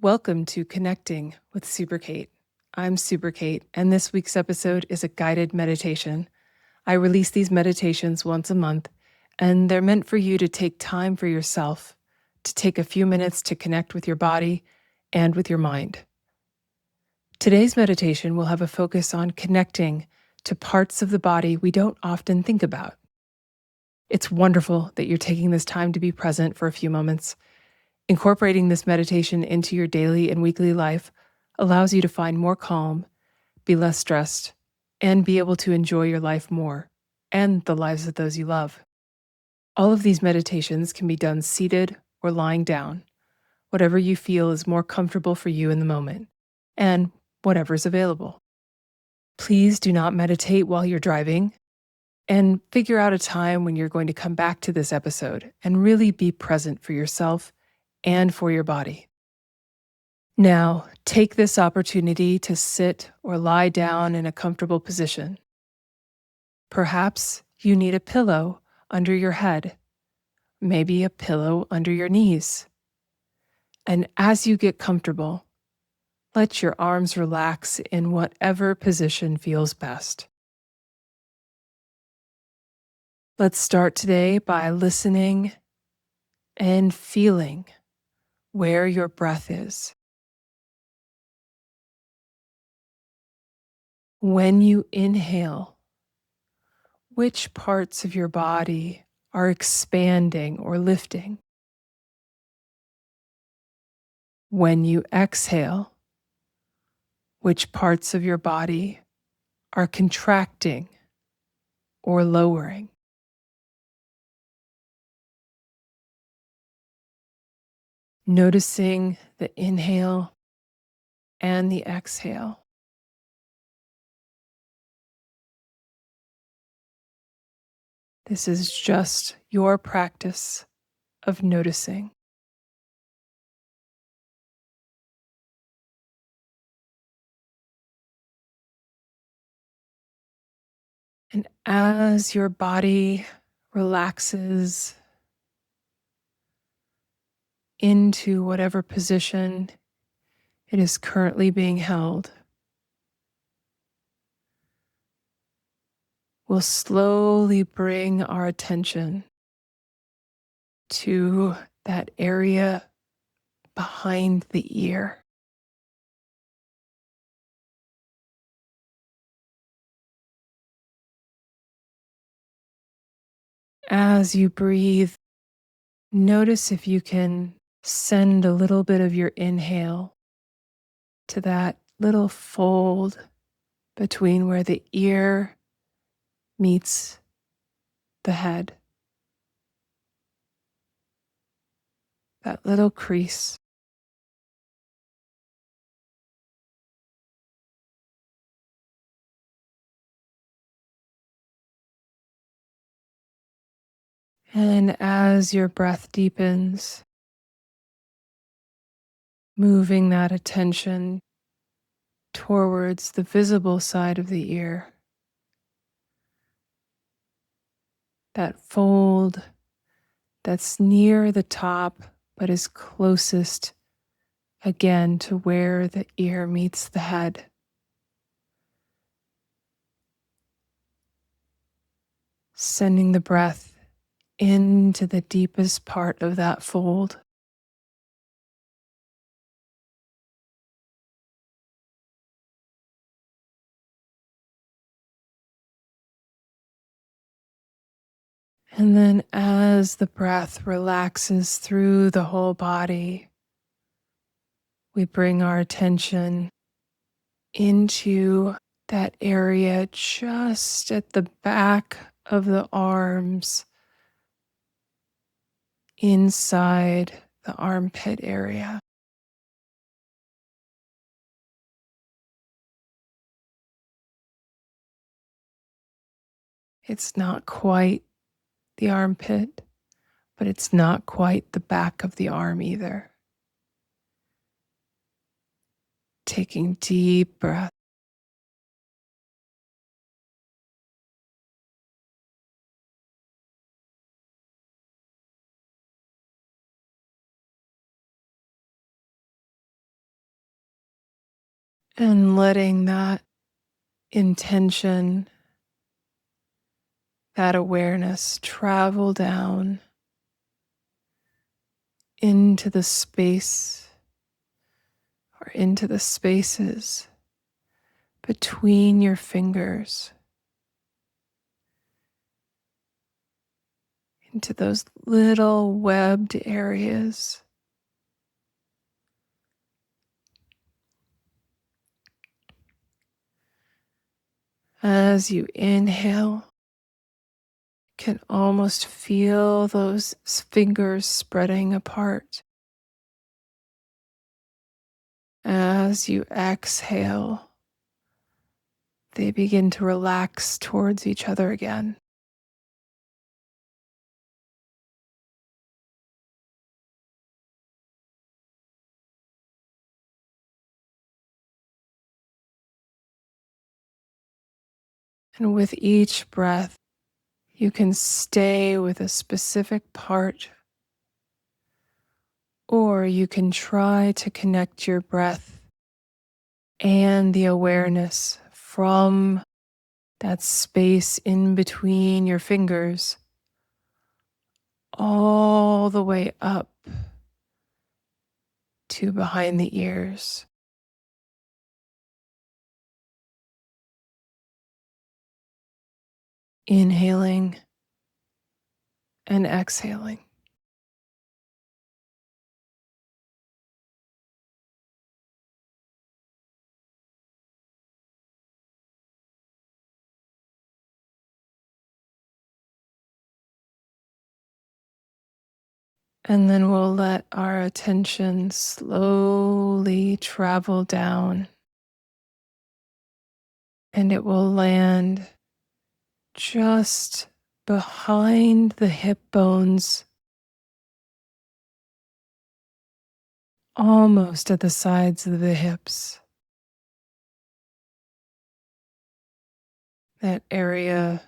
Welcome to Connecting with SuperKate. I'm SuperKate, and this week's episode is a guided meditation. I release these meditations once a month, and they're meant for you to take time for yourself, to take a few minutes to connect with your body and with your mind. Today's meditation will have a focus on connecting to parts of the body we don't often think about. It's wonderful that you're taking this time to be present for a few moments. Incorporating this meditation into your daily and weekly life allows you to find more calm, be less stressed, and be able to enjoy your life more and the lives of those you love. All of these meditations can be done seated or lying down, whatever you feel is more comfortable for you in the moment, and whatever is available. Please do not meditate while you're driving, and figure out a time when you're going to come back to this episode and really be present for yourself and for your body. Now, take this opportunity to sit or lie down in a comfortable position. Perhaps you need a pillow under your head, maybe a pillow under your knees. And as you get comfortable, let your arms relax in whatever position feels best. Let's start today by listening and feeling where your breath is. When you inhale, which parts of your body are expanding or lifting? When you exhale, which parts of your body are contracting or lowering? Noticing the inhale and the exhale. This is just your practice of noticing. And as your body relaxes into whatever position it is currently being held, we'll slowly bring our attention to that area behind the ear. As you breathe, notice if you can send a little bit of your inhale to that little fold between where the ear meets the head, that little crease. And as your breath deepens, moving that attention towards the visible side of the ear, that fold that's near the top but is closest again to where the ear meets the head. Sending the breath into the deepest part of that fold. And then as the breath relaxes through the whole body, we bring our attention into that area just at the back of the arms, inside the armpit area. It's not quite the armpit, but it's not quite the back of the arm either. Taking deep breaths. And letting that intention, that awareness travel down into the space or into the spaces between your fingers, into those little webbed areas. As you inhale, you can almost feel those fingers spreading apart. As you exhale, they begin to relax towards each other again. And with each breath, you can stay with a specific part, or you can try to connect your breath and the awareness from that space in between your fingers all the way up to behind the ears. Inhaling and exhaling. And then we'll let our attention slowly travel down, and it will land just behind the hip bones, almost at the sides of the hips. That area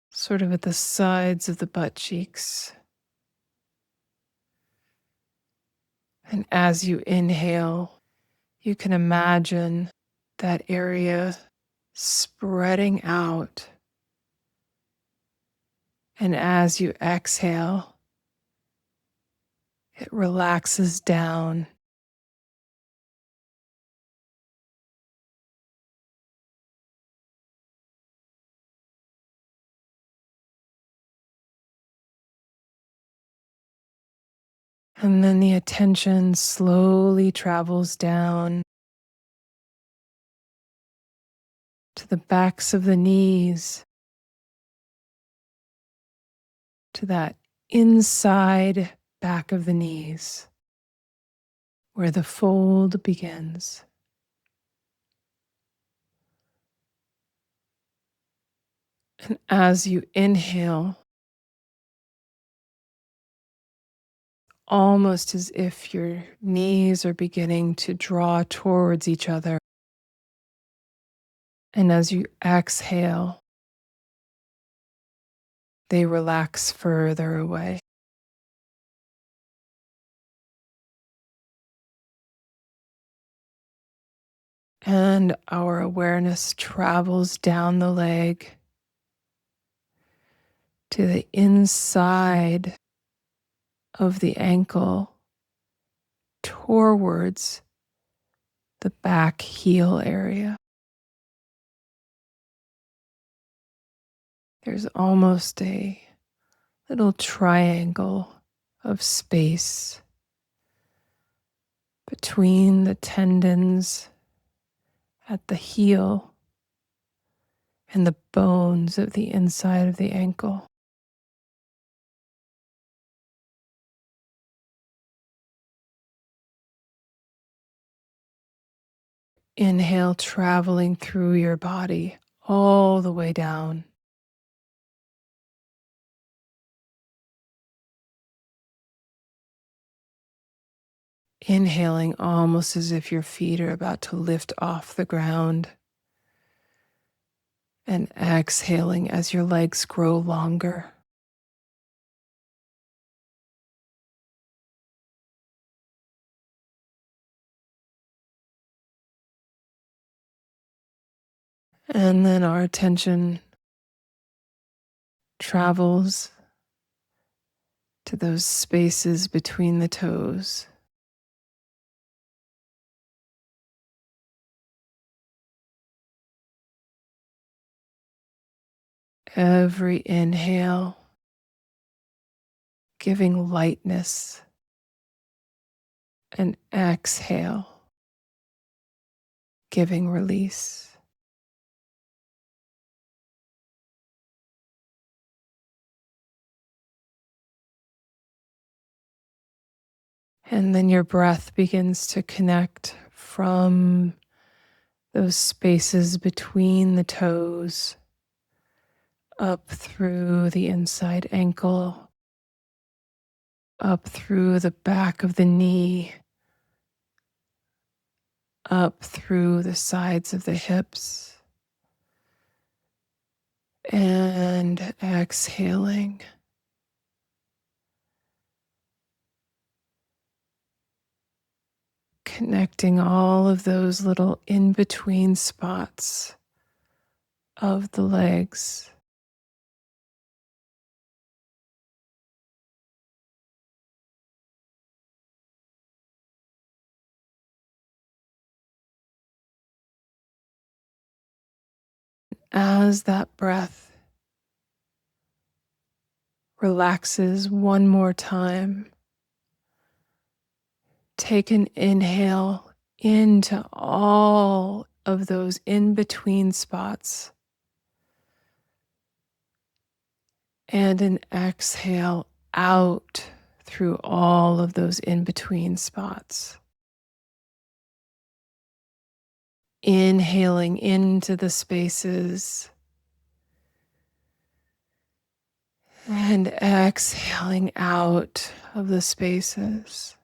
sort of at the sides of the butt cheeks. And as you inhale, you can imagine that area spreading out. And as you exhale, it relaxes down. And then the attention slowly travels down to the backs of the knees, to that inside back of the knees where the fold begins. And as you inhale, almost as if your knees are beginning to draw towards each other. And as you exhale, they relax further away. And our awareness travels down the leg to the inside of the ankle towards the back heel area. There's almost a little triangle of space between the tendons at the heel and the bones of the inside of the ankle. Inhale, traveling through your body all the way down. Inhaling almost as if your feet are about to lift off the ground. And exhaling as your legs grow longer. And then our attention travels to those spaces between the toes. Every inhale, giving lightness, and exhale, giving release. And then your breath begins to connect from those spaces between the toes up through the inside ankle, up through the back of the knee, up through the sides of the hips, and exhaling. Connecting all of those little in-between spots of the legs. As that breath relaxes one more time, take an inhale into all of those in-between spots and an exhale out through all of those in-between spots. Inhaling into the spaces and exhaling out of the spaces.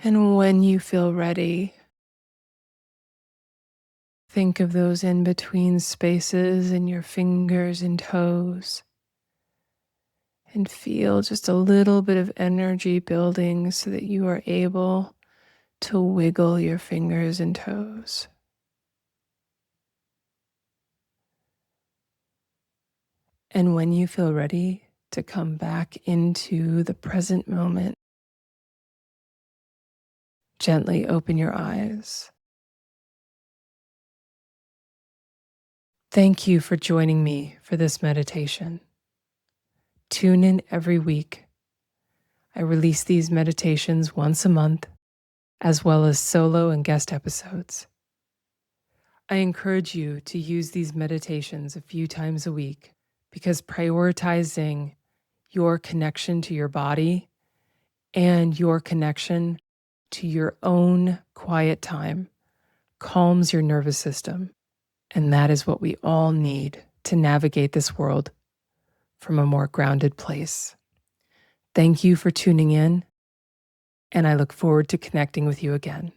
And when you feel ready, think of those in between spaces in your fingers and toes, and feel just a little bit of energy building so that you are able to wiggle your fingers and toes. And when you feel ready to come back into the present moment, gently open your eyes. Thank you for joining me for this meditation. Tune in every week. I release these meditations once a month, as well as solo and guest episodes. I encourage you to use these meditations a few times a week because prioritizing your connection to your body and your connection to your own quiet time calms your nervous system. And that is what we all need to navigate this world from a more grounded place. Thank you for tuning in, and I look forward to connecting with you again.